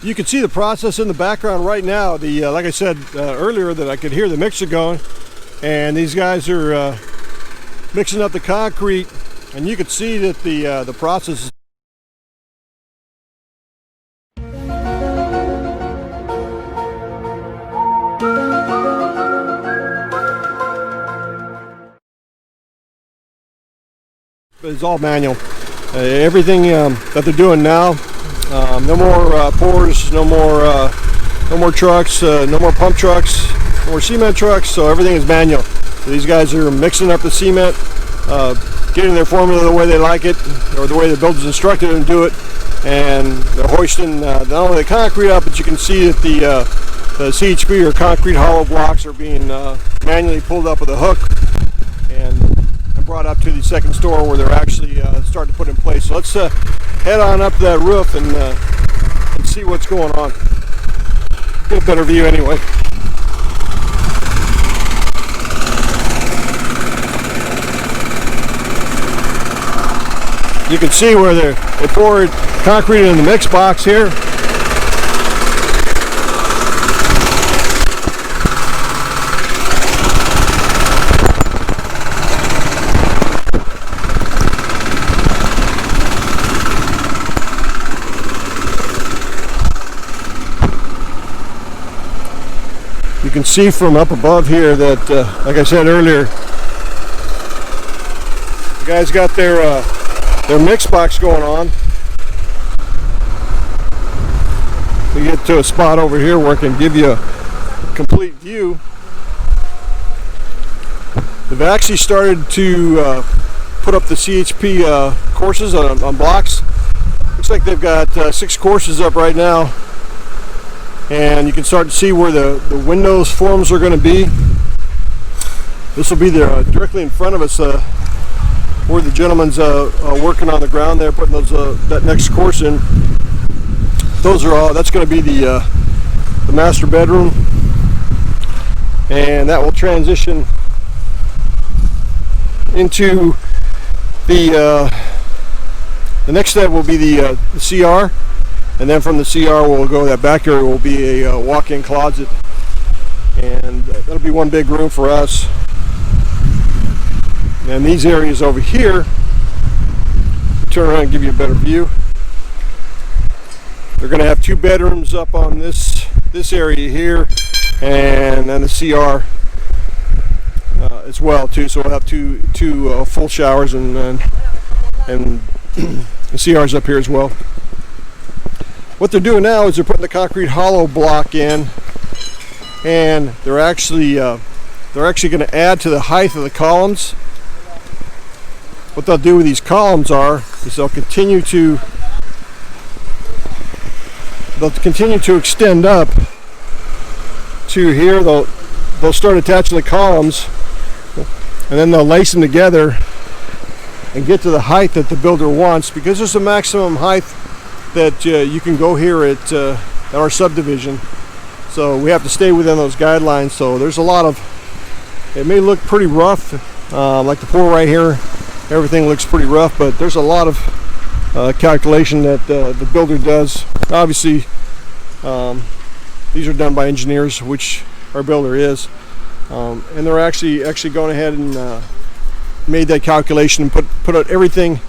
You can see the process in the background right now. Like I said earlier, that I could hear the mixer going, and these guys are mixing up the concrete, and you can see that the process is all manual. Everything that they're doing now. No more pours, no more trucks, no more pump trucks, no more cement trucks. So everything is manual. So these guys are mixing up the cement, getting their formula the way they like it, or the way the builders instructed them to do it, and they're hoisting not only the concrete up, but you can see that the CHP, or concrete hollow blocks, are being manually pulled up with a hook and brought up to the second store where they're actually starting to put in place. So let's head on up to that roof and see what's going on. Get a better view anyway. You can see where they poured concrete in the mix box here. You can see from up above here that, like I said earlier, the guys got their mix box going on. We get to a spot over here where I can give you a complete view. They've actually started to put up the CHP courses on blocks. Looks like they've got 6 courses up right now. And you can start to see where the windows forms are going to be. This will be there directly in front of us, where the gentleman's working on the ground there, putting those that next course in. Those are all. That's going to be the master bedroom, and that will transition into the next step will be the CR. And then from the CR we'll go, that back area will be a walk-in closet, and that'll be one big room for us. And these areas over here, turn around and give you a better view. They're going to have 2 bedrooms up on this area here, and then the CR as well too. So we'll have two full showers and the CRs up here as well. What they're doing now is they're putting the concrete hollow block in, and they're actually going to add to the height of the columns. What they'll do with these columns is they'll continue to extend up to here. They'll start attaching the columns, and then they'll lace them together and get to the height that the builder wants, because there's a maximum height that you can go here at our subdivision. So we have to stay within those guidelines. So there's a lot of, it may look pretty rough, like the pour right here, everything looks pretty rough, but there's a lot of calculation that the builder does. Obviously these are done by engineers, which our builder is, and they're actually going ahead and made that calculation and put out everything,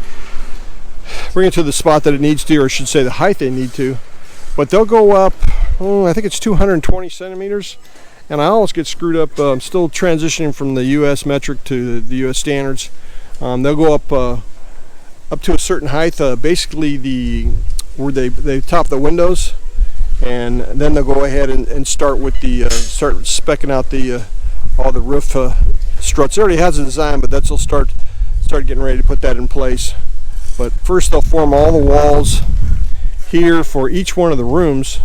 bring it to the spot that it needs to, or I should say the height they need to. But they'll go up, I think it's 220 centimeters, and I always get screwed up. I'm still transitioning from the US metric to the US standards. They'll go up to a certain height, basically where they top the windows, and then they'll go ahead and start with start speccing out all the roof struts. It already has a design, but they'll start getting ready to put that in place. But first they'll form all the walls here for each one of the rooms.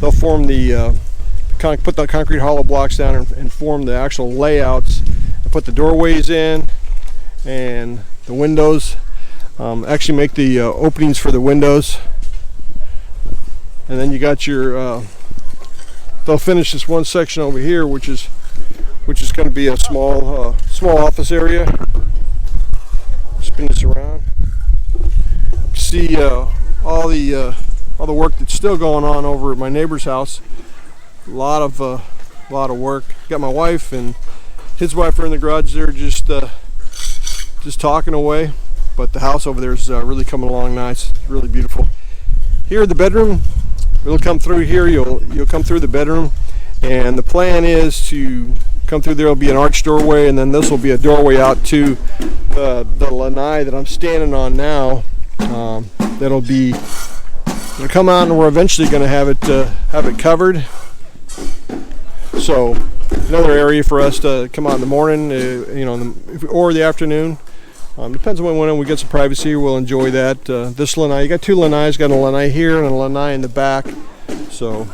They'll form put the concrete hollow blocks down and form the actual layouts, and put the doorways in and the windows. Actually make the openings for the windows, and then you got your they'll finish this one section over here, which is going to be a small office area. Spin this around. See all the all the work that's still going on over at my neighbor's house. A lot of work. Got my wife and his wife are in the garage there, just talking away. But the house over there is really coming along nice. It's really beautiful. Here, the bedroom. It'll come through here. You'll come through the bedroom, and the plan is to come through there. Will be an arched doorway, and then this will be a doorway out to the lanai that I'm standing on now. That'll come out, and we're eventually going to have it covered. So another area for us to come out in the morning, or the afternoon. Depends on when we get some privacy. We'll enjoy that. This lanai, you got two lanais. Got a lanai here and a lanai in the back. So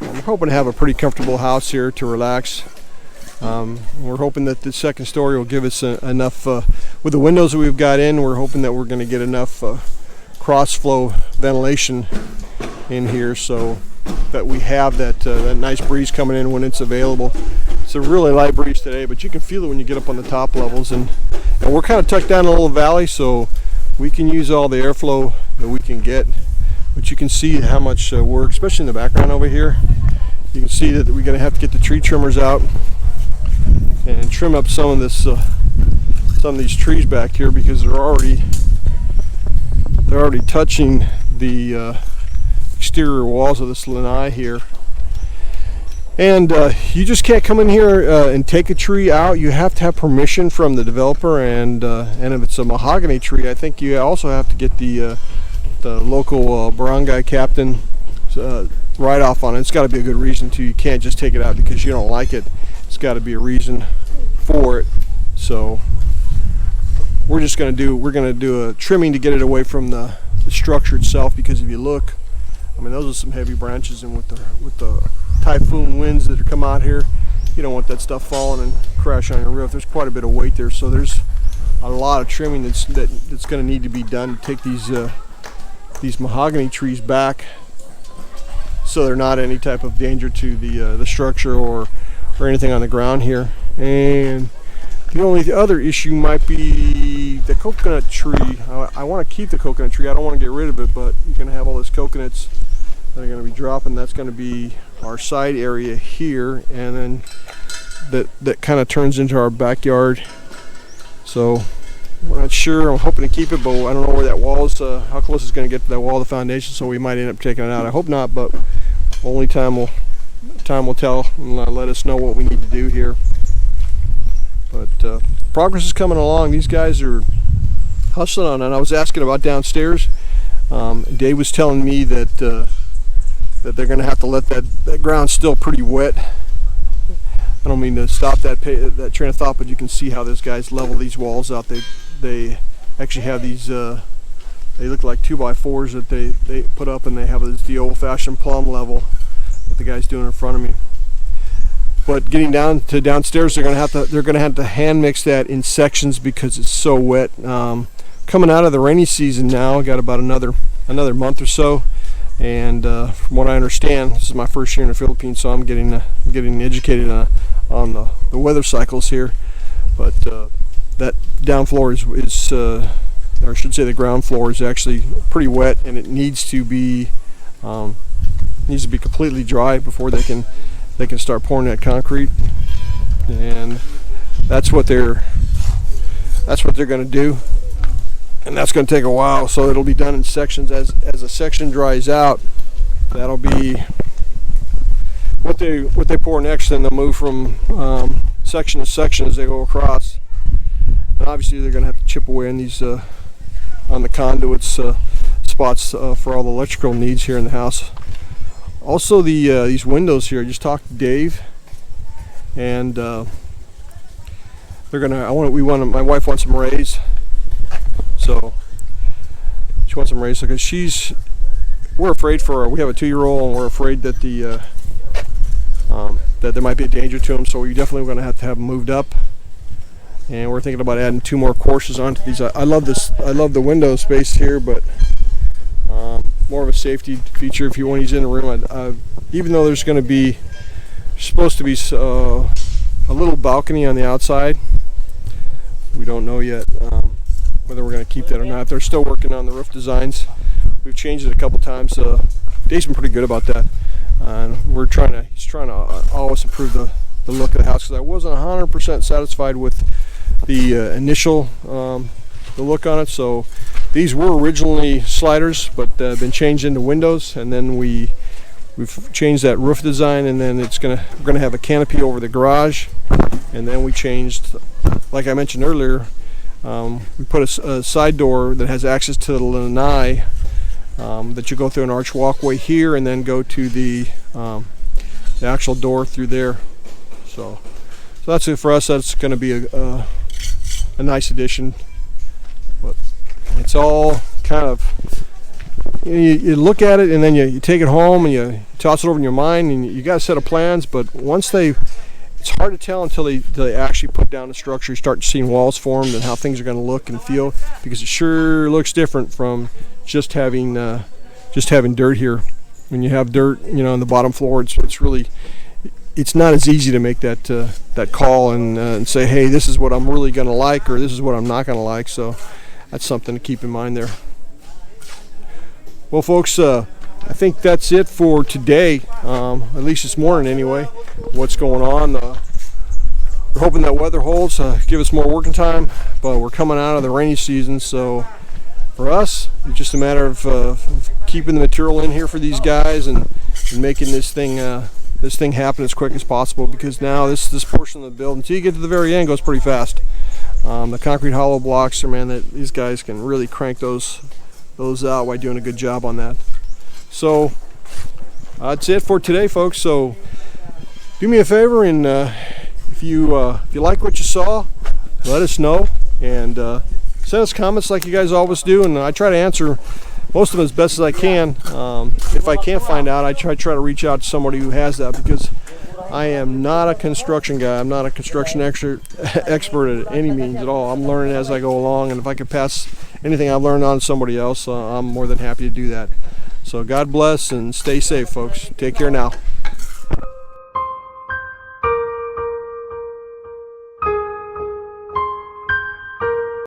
I'm hoping to have a pretty comfortable house here to relax. We're hoping that the second story will give us enough, with the windows that we've got in, we're hoping that we're going to get enough cross flow ventilation in here so that we have that nice breeze coming in when it's available. It's a really light breeze today, but you can feel it when you get up on the top levels, and we're kind of tucked down in a little valley, so we can use all the airflow that we can get. But you can see how much work, especially in the background over here. You can see that we're going to have to get the tree trimmers out and trim up some of these trees back here, because they're already touching the exterior walls of this lanai here. And you just can't come in here and take a tree out. You have to have permission from the developer, and if it's a mahogany tree, I think you also have to get the local barangay captain write off on it. It's got to be a good reason to. You can't just take it out because you don't like it. It's got to be a reason for it. So we're going to do a trimming to get it away from the structure itself, because if you look, I mean, those are some heavy branches, and with the typhoon winds that come out here, you don't want that stuff falling and crash on your roof. There's quite a bit of weight there, so there's a lot of trimming that's going to need to be done to take these mahogany trees back, so they're not any type of danger to the structure or anything on the ground here. And the only other issue might be the coconut tree. I want to keep the coconut tree. I don't want to get rid of it, but you're going to have all those coconuts that are going to be dropping. That's going to be our side area here, and then that kind of turns into our backyard. So we're not sure. I'm hoping to keep it, but I don't know where that wall is, how close it's going to get to that wall of the foundation, so we might end up taking it out. I hope not, but only time will tell, and let us know what we need to do here. But progress is coming along. These guys are hustling on it. I was asking about downstairs. Dave was telling me that they're going to have to let that ground still pretty wet. I don't mean to stop that train of thought, but you can see how those guys level these walls out. They actually have these. They look like 2x4s that they put up, and they have the old-fashioned plumb level that the guy's doing in front of me. But getting down to downstairs, they're going to have to hand mix that in sections because it's so wet. Coming out of the rainy season now, got about another month or so, and from what I understand, this is my first year in the Philippines, so I'm getting educated on the weather cycles here. But that down floor is or I should say the ground floor is actually pretty wet, and it needs to be completely dry before they can start pouring that concrete. And that's what they're going to do, and that's going to take a while. So it'll be done in sections. As a section dries out, that'll be what they pour next, and they'll move from section to section as they go across. And obviously they're going to have to chip away on these on the conduits spots for all the electrical needs here in the house. Also, these windows here. I just talked to Dave, and my wife wants them raised, so she wants them raised because we're afraid for her. We have a 2-year-old, and we're afraid that that there might be a danger to them. So we definitely going to have them moved up, and we're thinking about adding 2 more courses onto these. I love this. I love the window space here, but more of a safety feature if when he's in the room. Even though there's supposed to be a little balcony on the outside, we don't know yet whether we're going to keep that or not. They're still working on the roof designs. We've changed it a couple times. Dave's been pretty good about that. He's trying to always improve the look of the house, because I wasn't 100% satisfied with the initial the look on it. So these were originally sliders, but been changed into windows, and then we've changed that roof design, and then we're gonna have a canopy over the garage, and then we changed, like I mentioned earlier, we put a side door that has access to the lanai, that you go through an arch walkway here and then go to the actual door through there. So that's it for us. That's going to be a nice addition. But it's all kind of, you look at it and then you take it home and you toss it over in your mind, and you got a set of plans. But once it's hard to tell until they actually put down the structure. You start seeing walls formed and how things are going to look and feel, because it sure looks different from just having dirt here. When you have dirt, on the bottom floor, it's not as easy to make that call and say, hey, this is what I'm really going to like, or this is what I'm not going to like. So that's something to keep in mind there. Well, folks, I think that's it for today, at least this morning anyway. What's going on? We're hoping that weather holds, give us more working time, but we're coming out of the rainy season, so for us, it's just a matter of keeping the material in here for these guys and making this thing happen as quick as possible, because now this portion of the build, until you get to the very end, goes pretty fast. The concrete hollow blocks, these guys can really crank those out while doing a good job on that. So that's it for today, folks. So do me a favor, and if you like what you saw, let us know, and send us comments like you guys always do, and I try to answer most of them as best as I can. If I can't find out, I try to reach out to somebody who has that, because I am not a construction guy. I'm not a construction expert at any means at all. I'm learning as I go along, and if I can pass anything I've learned on to somebody else, I'm more than happy to do that. So God bless and stay safe, folks. Take care now.